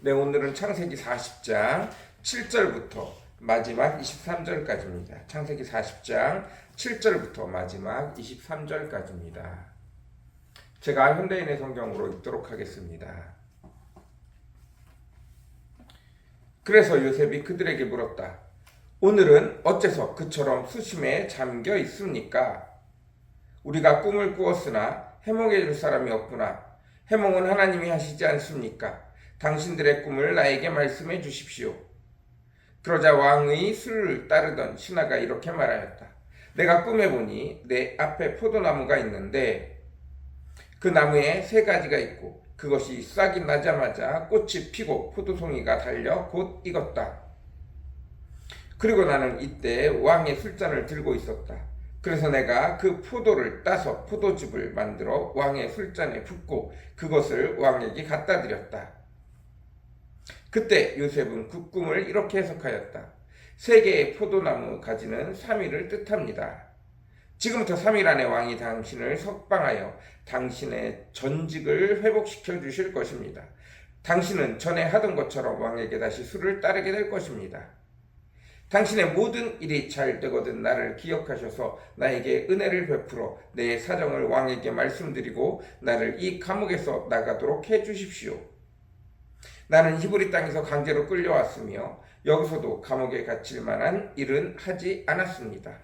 네, 오늘은 창세기 40장 7절부터 마지막 23절까지입니다. 창세기 40장 7절부터 마지막 23절까지입니다. 제가 현대인의 성경으로 읽도록 하겠습니다. 그래서 요셉이 그들에게 물었다. 오늘은 어째서 그처럼 수심에 잠겨 있습니까? 우리가 꿈을 꾸었으나 해몽해 줄 사람이 없구나. 해몽은 하나님이 하시지 않습니까? 당신들의 꿈을 나에게 말씀해 주십시오. 그러자 왕의 수를 따르던 신하가 이렇게 말하였다. 내가 꿈에 보니 내 앞에 포도나무가 있는데 그 나무에 세 가지가 있고 그것이 싹이 나자마자 꽃이 피고 포도송이가 달려 곧 익었다. 그리고 나는 이때 왕의 술잔을 들고 있었다. 그래서 내가 그 포도를 따서 포도즙을 만들어 왕의 술잔에 붓고 그것을 왕에게 갖다 드렸다. 그때 요셉은 그 꿈을 이렇게 해석하였다. 세 개의 포도나무 가지는 3일을 뜻합니다. 지금부터 3일 안에 왕이 당신을 석방하여 당신의 전직을 회복시켜 주실 것입니다. 당신은 전에 하던 것처럼 왕에게 다시 수를 따르게 될 것입니다. 당신의 모든 일이 잘 되거든 나를 기억하셔서 나에게 은혜를 베풀어 내 사정을 왕에게 말씀드리고 나를 이 감옥에서 나가도록 해 주십시오. 나는 히브리 땅에서 강제로 끌려왔으며 여기서도 감옥에 갇힐 만한 일은 하지 않았습니다.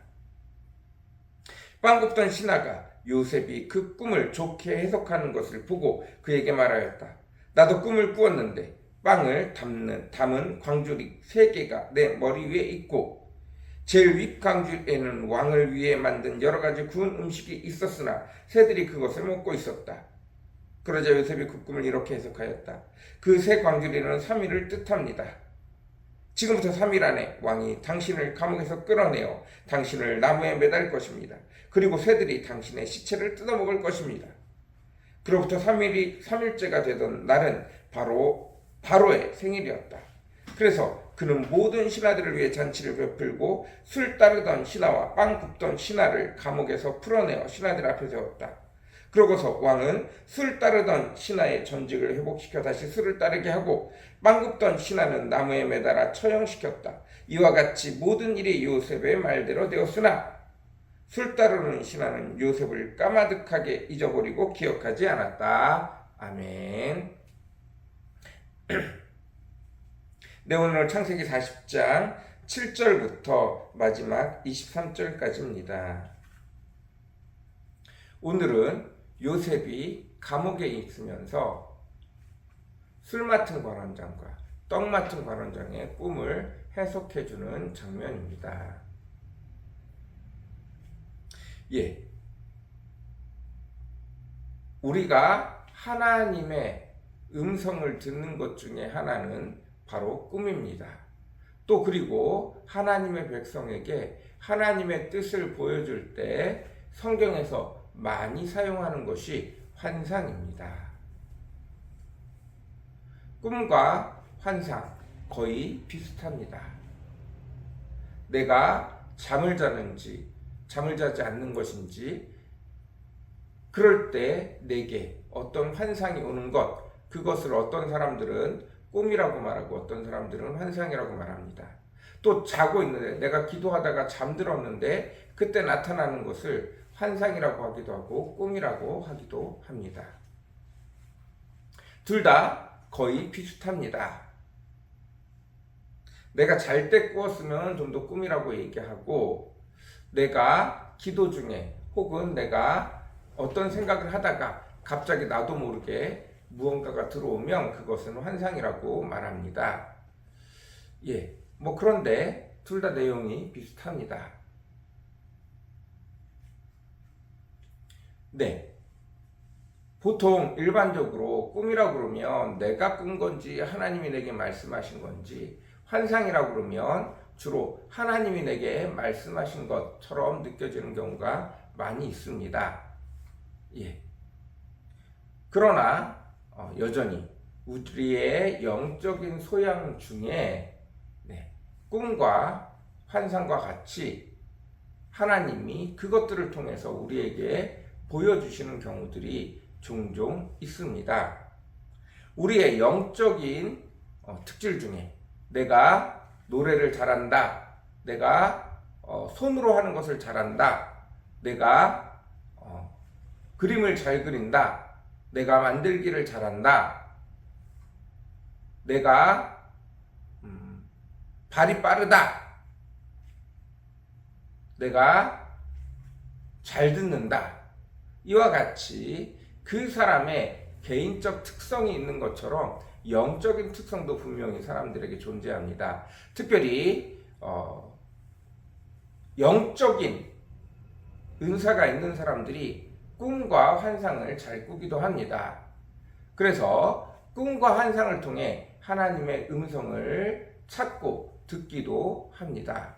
빵 굽던 신하가 요셉이 그 꿈을 좋게 해석하는 것을 보고 그에게 말하였다. 나도 꿈을 꾸었는데 빵을 담은 광주리 3개가 내 머리 위에 있고 제일 윗 광주리에는 왕을 위해 만든 여러 가지 구운 음식이 있었으나 새들이 그것을 먹고 있었다. 그러자 요셉이 그 꿈을 이렇게 해석하였다. 그 세 광주리는 3일을 뜻합니다. 지금부터 3일 안에 왕이 당신을 감옥에서 끌어내어 당신을 나무에 매달 것입니다. 그리고 새들이 당신의 시체를 뜯어먹을 것입니다. 그로부터 3일째가 되던 날은 바로의 생일이었다. 그래서 그는 모든 신하들을 위해 잔치를 베풀고 술 따르던 신하와 빵 굽던 신하를 감옥에서 풀어내어 신하들 앞에 세웠다. 그러고서 왕은 술 따르던 신하의 전직을 회복시켜 다시 술을 따르게 하고 빵 굽던 신하는 나무에 매달아 처형시켰다. 이와 같이 모든 일이 요셉의 말대로 되었으나 술 따르는 신하는 요셉을 까마득하게 잊어버리고 기억하지 않았다. 아멘. 네, 오늘 창세기 40장 7절부터 마지막 23절까지입니다. 오늘은 요셉이 감옥에 있으면서 술 맡은 관원장과 떡 맡은 관원장의 꿈을 해석해주는 장면입니다. 우리가 하나님의 음성을 듣는 것 중에 하나는 바로 꿈입니다. 또 그리고 하나님의 백성에게 하나님의 뜻을 보여줄 때 성경에서 많이 사용하는 것이 환상입니다. 꿈과 환상 거의 비슷합니다. 내가 잠을 자는지 잠을 자지 않는 것인지 그럴 때 내게 어떤 환상이 오는 것, 그것을 어떤 사람들은 꿈이라고 말하고 어떤 사람들은 환상이라고 말합니다. 또 자고 있는데 내가 기도하다가 잠들었는데 그때 나타나는 것을 환상이라고 하기도 하고 꿈이라고 하기도 합니다. 둘 다 거의 비슷합니다. 내가 잘 때 꾸었으면 좀 더 꿈이라고 얘기하고 내가 기도 중에 혹은 내가 어떤 생각을 하다가 갑자기 나도 모르게 무언가가 들어오면 그것은 환상이라고 말합니다. 그런데 둘 다 내용이 비슷합니다. 보통 일반적으로 꿈이라고 그러면 내가 꾼 건지 하나님이 내게 말씀하신 건지 환상이라고 그러면 주로 하나님이 내게 말씀하신 것처럼 느껴지는 경우가 많이 있습니다. 그러나 여전히 우리의 영적인 소양 중에 꿈과 환상과 같이 하나님이 그것들을 통해서 우리에게 보여주시는 경우들이 종종 있습니다. 우리의 영적인 특질 중에 내가 노래를 잘한다, 내가 손으로 하는 것을 잘한다, 내가 그림을 잘 그린다, 내가 만들기를 잘한다, 내가 발이 빠르다, 내가 잘 듣는다. 이와 같이 그 사람의 개인적 특성이 있는 것처럼 영적인 특성도 분명히 사람들에게 존재합니다. 특별히 영적인 은사가 있는 사람들이 꿈과 환상을 잘 꾸기도 합니다. 그래서 꿈과 환상을 통해 하나님의 음성을 찾고 듣기도 합니다.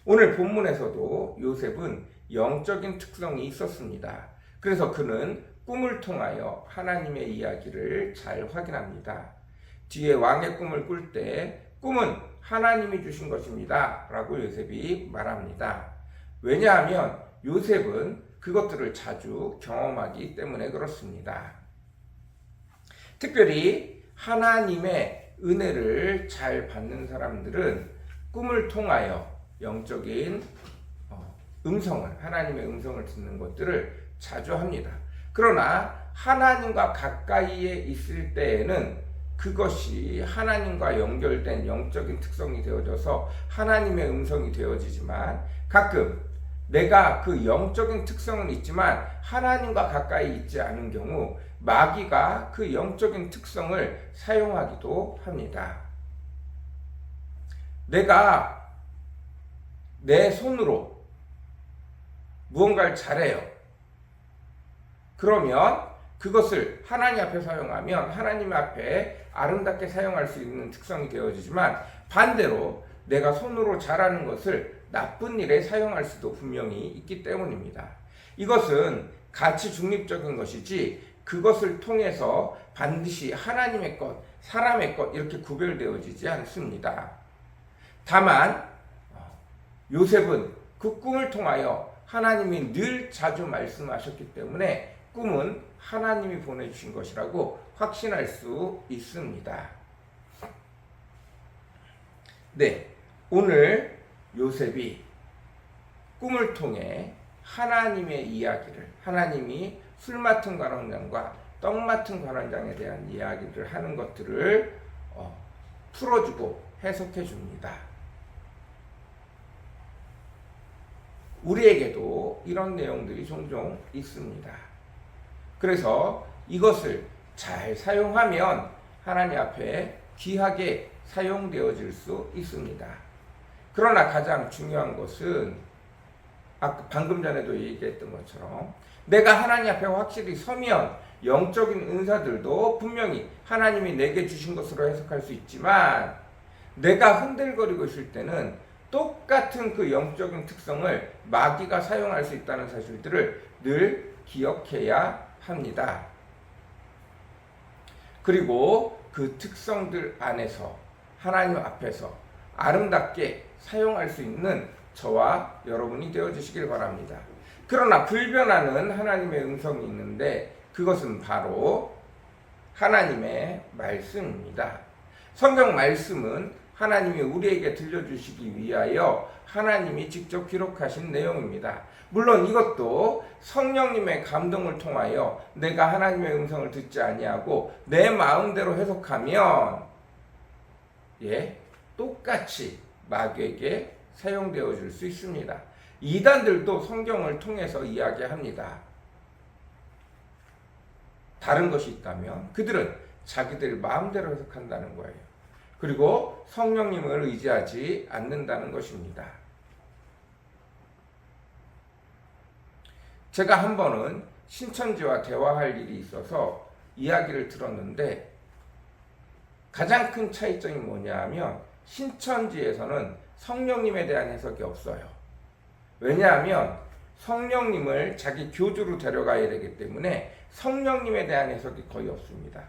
오늘 본문에서도 요셉은 영적인 특성이 있었습니다. 그래서 그는 꿈을 통하여 하나님의 이야기를 잘 확인합니다. 뒤에 왕의 꿈을 꿀 때 꿈은 하나님이 주신 것입니다 라고 요셉이 말합니다. 왜냐하면 요셉은 그것들을 자주 경험하기 때문에 그렇습니다. 특별히 하나님의 은혜를 잘 받는 사람들은 꿈을 통하여 영적인 하나님의 음성을 듣는 것들을 자주 합니다. 그러나 하나님과 가까이에 있을 때에는 그것이 하나님과 연결된 영적인 특성이 되어져서 하나님의 음성이 되어지지만, 가끔 내가 그 영적인 특성은 있지만 하나님과 가까이 있지 않은 경우 마귀가 그 영적인 특성을 사용하기도 합니다. 내가 내 손으로 무언가를 잘해요. 그러면 그것을 하나님 앞에 사용하면 하나님 앞에 아름답게 사용할 수 있는 특성이 되어지지만, 반대로 내가 손으로 잘하는 것을 나쁜 일에 사용할 수도 분명히 있기 때문입니다. 이것은 가치 중립적인 것이지 그것을 통해서 반드시 하나님의 것, 사람의 것 이렇게 구별되어지지 않습니다. 다만 요셉은 그 꿈을 통하여 하나님이 늘 자주 말씀하셨기 때문에 꿈은 하나님이 보내주신 것이라고 확신할 수 있습니다. 네, 오늘 요셉이 꿈을 통해 하나님의 이야기를, 하나님이 술 맡은 관원장과 떡 맡은 관원장에 대한 이야기를 하는 것들을 풀어주고 해석해 줍니다. 우리에게도 이런 내용들이 종종 있습니다. 그래서 이것을 잘 사용하면 하나님 앞에 귀하게 사용되어질 수 있습니다. 그러나 가장 중요한 것은 방금 전에도 얘기했던 것처럼 내가 하나님 앞에 확실히 서면 영적인 은사들도 분명히 하나님이 내게 주신 것으로 해석할 수 있지만, 내가 흔들거리고 있을 때는 똑같은 그 영적인 특성을 마귀가 사용할 수 있다는 사실들을 늘 기억해야 합니다. 그리고 그 특성들 안에서 하나님 앞에서 아름답게 사용할 수 있는 저와 여러분이 되어주시길 바랍니다. 그러나 불변하는 하나님의 음성이 있는데 그것은 바로 하나님의 말씀입니다. 성경 말씀은 하나님이 우리에게 들려주시기 위하여 하나님이 직접 기록하신 내용입니다. 물론 이것도 성령님의 감동을 통하여 내가 하나님의 음성을 듣지 아니하고 내 마음대로 해석하면 똑같이 마귀에게 사용되어질 수 있습니다. 이단들도 성경을 통해서 이야기합니다. 다른 것이 있다면 그들은 자기들 마음대로 해석한다는 거예요. 그리고 성령님을 의지하지 않는다는 것입니다. 제가 한 번은 신천지와 대화할 일이 있어서 이야기를 들었는데, 가장 큰 차이점이 뭐냐 하면 신천지에서는 성령님에 대한 해석이 없어요. 왜냐하면 성령님을 자기 교주로 데려가야 되기 때문에 성령님에 대한 해석이 거의 없습니다.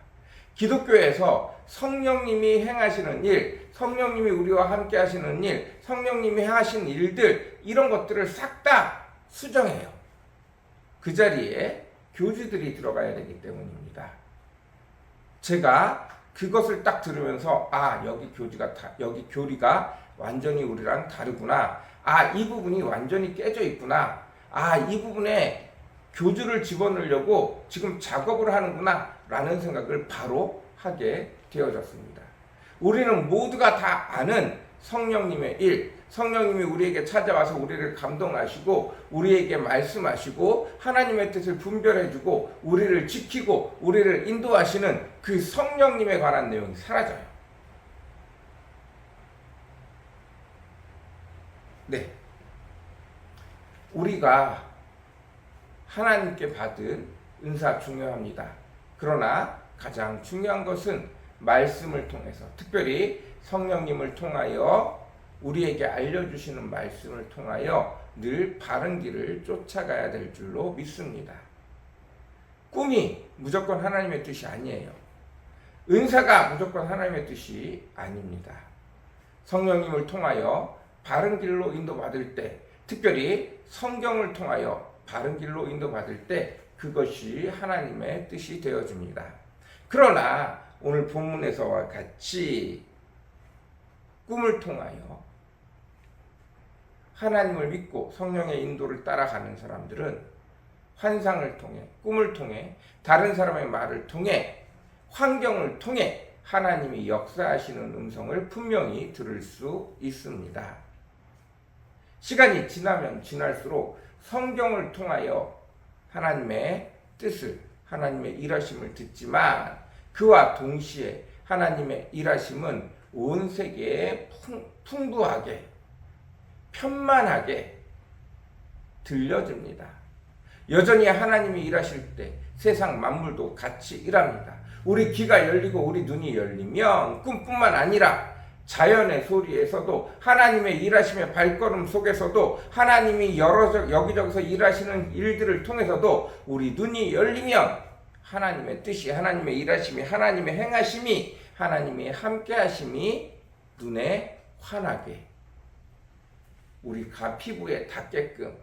기독교에서 성령님이 행하시는 일, 성령님이 우리와 함께 하시는 일, 성령님이 행하신 일들, 이런 것들을 싹 다 수정해요. 그 자리에 교주들이 들어가야 되기 때문입니다. 제가 그것을 딱 들으면서 여기 교리가 완전히 우리랑 다르구나. 이 부분이 완전히 깨져 있구나. 이 부분에 교주를 집어넣으려고 지금 작업을 하는구나 라는 생각을 바로 하게 되어졌습니다. 우리는 모두가 다 아는 성령님의 일, 성령님이 우리에게 찾아와서 우리를 감동하시고 우리에게 말씀하시고 하나님의 뜻을 분별해주고 우리를 지키고 우리를 인도하시는 그 성령님에 관한 내용이 사라져요. 네, 우리가 하나님께 받은 은사 중요합니다. 그러나 가장 중요한 것은 말씀을 통해서, 특별히 성령님을 통하여 우리에게 알려주시는 말씀을 통하여 늘 바른 길을 쫓아가야 될 줄로 믿습니다. 꿈이 무조건 하나님의 뜻이 아니에요. 은사가 무조건 하나님의 뜻이 아닙니다. 성령님을 통하여 바른 길로 인도받을 때, 특별히 성경을 통하여 바른 길로 인도받을 때 그것이 하나님의 뜻이 되어집니다. 그러나 오늘 본문에서와 같이 꿈을 통하여 하나님을 믿고 성령의 인도를 따라가는 사람들은 환상을 통해, 꿈을 통해, 다른 사람의 말을 통해, 환경을 통해 하나님이 역사하시는 음성을 분명히 들을 수 있습니다. 시간이 지나면 지날수록 성경을 통하여 하나님의 뜻을, 하나님의 일하심을 듣지만 그와 동시에 하나님의 일하심은 온 세계에 풍부하게, 편만하게 들려집니다. 여전히 하나님이 일하실 때 세상 만물도 같이 일합니다. 우리 귀가 열리고 우리 눈이 열리면 꿈뿐만 아니라 자연의 소리에서도, 하나님의 일하심의 발걸음 속에서도, 하나님이 여기저기서 일하시는 일들을 통해서도 우리 눈이 열리면 하나님의 뜻이, 하나님의 일하심이, 하나님의 행하심이, 하나님의 함께하심이 눈에 환하게, 우리가 피부에 닿게끔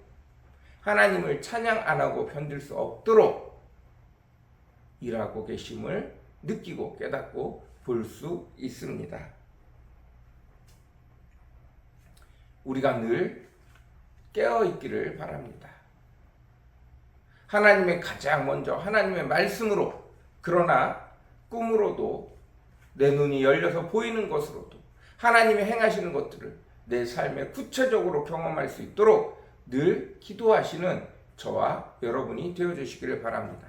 하나님을 찬양 안 하고 견딜 수 없도록 일하고 계심을 느끼고 깨닫고 볼 수 있습니다. 우리가 늘 깨어있기를 바랍니다. 하나님의 가장 먼저 하나님의 말씀으로, 그러나 꿈으로도, 내 눈이 열려서 보이는 것으로도 하나님이 행하시는 것들을 내 삶에 구체적으로 경험할 수 있도록 늘 기도하시는 저와 여러분이 되어주시기를 바랍니다.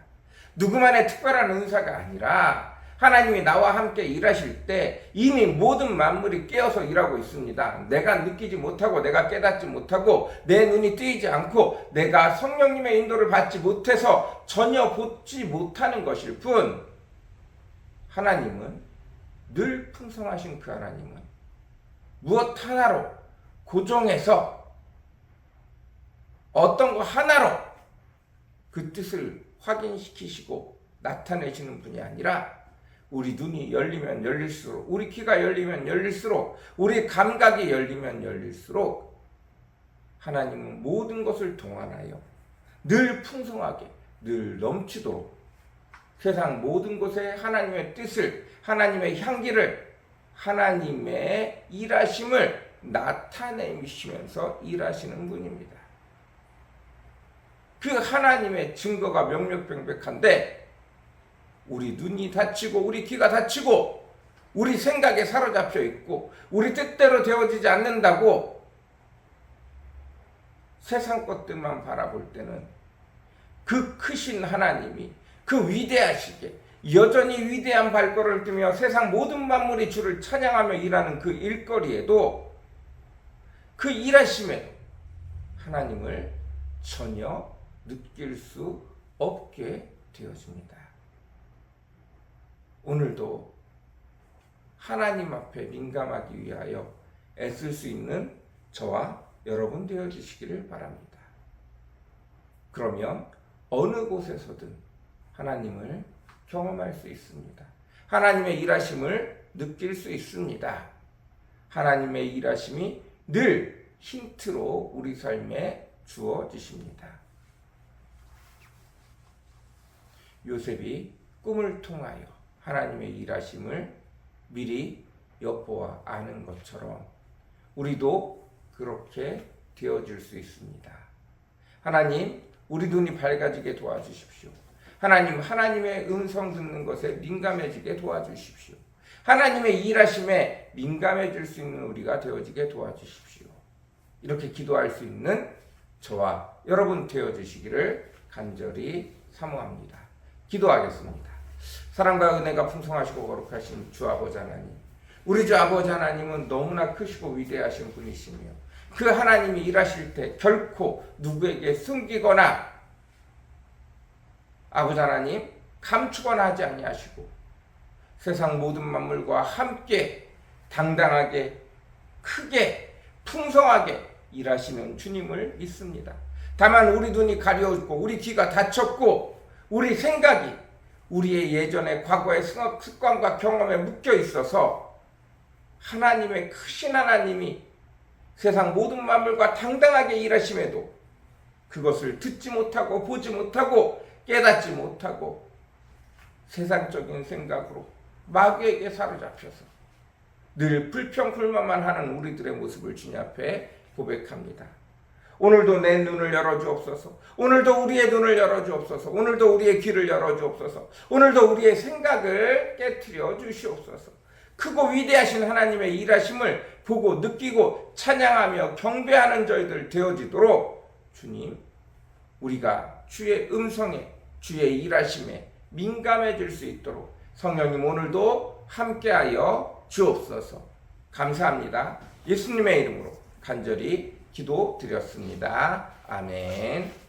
누구만의 특별한 은사가 아니라 하나님이 나와 함께 일하실 때 이미 모든 만물이 깨어서 일하고 있습니다. 내가 느끼지 못하고, 내가 깨닫지 못하고, 내 눈이 뜨이지 않고, 내가 성령님의 인도를 받지 못해서 전혀 보지 못하는 것일 뿐, 하나님은, 늘 풍성하신 그 하나님은 무엇 하나로 고정해서 어떤 거 하나로 그 뜻을 확인시키시고 나타내시는 분이 아니라 우리 눈이 열리면 열릴수록, 우리 귀가 열리면 열릴수록, 우리 감각이 열리면 열릴수록 하나님은 모든 것을 동원하여 늘 풍성하게, 늘 넘치도록 세상 모든 곳에 하나님의 뜻을, 하나님의 향기를, 하나님의 일하심을 나타내시면서 일하시는 분입니다. 그 하나님의 증거가 명명백백한데 우리 눈이 닫히고 우리 귀가 닫히고 우리 생각에 사로잡혀 있고 우리 뜻대로 되어지지 않는다고 세상 것들만 바라볼 때는 그 크신 하나님이 그 위대하시게 여전히 위대한 발걸음을 뜨며 세상 모든 만물이 주를 찬양하며 일하는 그 일거리에도, 그 일하심에도 하나님을 전혀 느낄 수 없게 되어집니다. 오늘도 하나님 앞에 민감하기 위하여 애쓸 수 있는 저와 여러분 되어주시기를 바랍니다. 그러면 어느 곳에서든 하나님을 경험할 수 있습니다. 하나님의 일하심을 느낄 수 있습니다. 하나님의 일하심이 늘 힌트로 우리 삶에 주어지십니다. 요셉이 꿈을 통하여 하나님의 일하심을 미리 엿보아 아는 것처럼 우리도 그렇게 되어질 수 있습니다. 하나님, 우리 눈이 밝아지게 도와주십시오. 하나님, 하나님의 음성 듣는 것에 민감해지게 도와주십시오. 하나님의 일하심에 민감해질 수 있는 우리가 되어지게 도와주십시오. 이렇게 기도할 수 있는 저와 여러분 되어주시기를 간절히 사모합니다. 기도하겠습니다. 사랑과 은혜가 풍성하시고 거룩하신 주 아버지 하나님, 우리 주 아버지 하나님은 너무나 크시고 위대하신 분이시며 그 하나님이 일하실 때 결코 누구에게 숨기거나 아버지 하나님 감추거나 하지 아니하시고 세상 모든 만물과 함께 당당하게 크게 풍성하게 일하시는 주님을 믿습니다. 다만 우리 눈이 가려웠고 우리 귀가 닫혔고 우리 생각이 우리의 예전의 과거의 습관과 경험에 묶여 있어서 하나님의 크신 하나님이 세상 모든 만물과 당당하게 일하심에도 그것을 듣지 못하고 보지 못하고 깨닫지 못하고 세상적인 생각으로 마귀에게 사로잡혀서 늘 불평불만만 하는 우리들의 모습을 주님 앞에 고백합니다. 오늘도 내 눈을 열어주옵소서. 오늘도 우리의 눈을 열어주옵소서. 오늘도 우리의 귀를 열어주옵소서. 오늘도 우리의 생각을 깨트려 주시옵소서. 크고 위대하신 하나님의 일하심을 보고 느끼고 찬양하며 경배하는 저희들 되어지도록 주님, 우리가 주의 음성에 주의 일하심에 민감해질 수 있도록 성령님 오늘도 함께하여 주옵소서. 감사합니다. 예수님의 이름으로 간절히 기도드렸습니다. 아멘.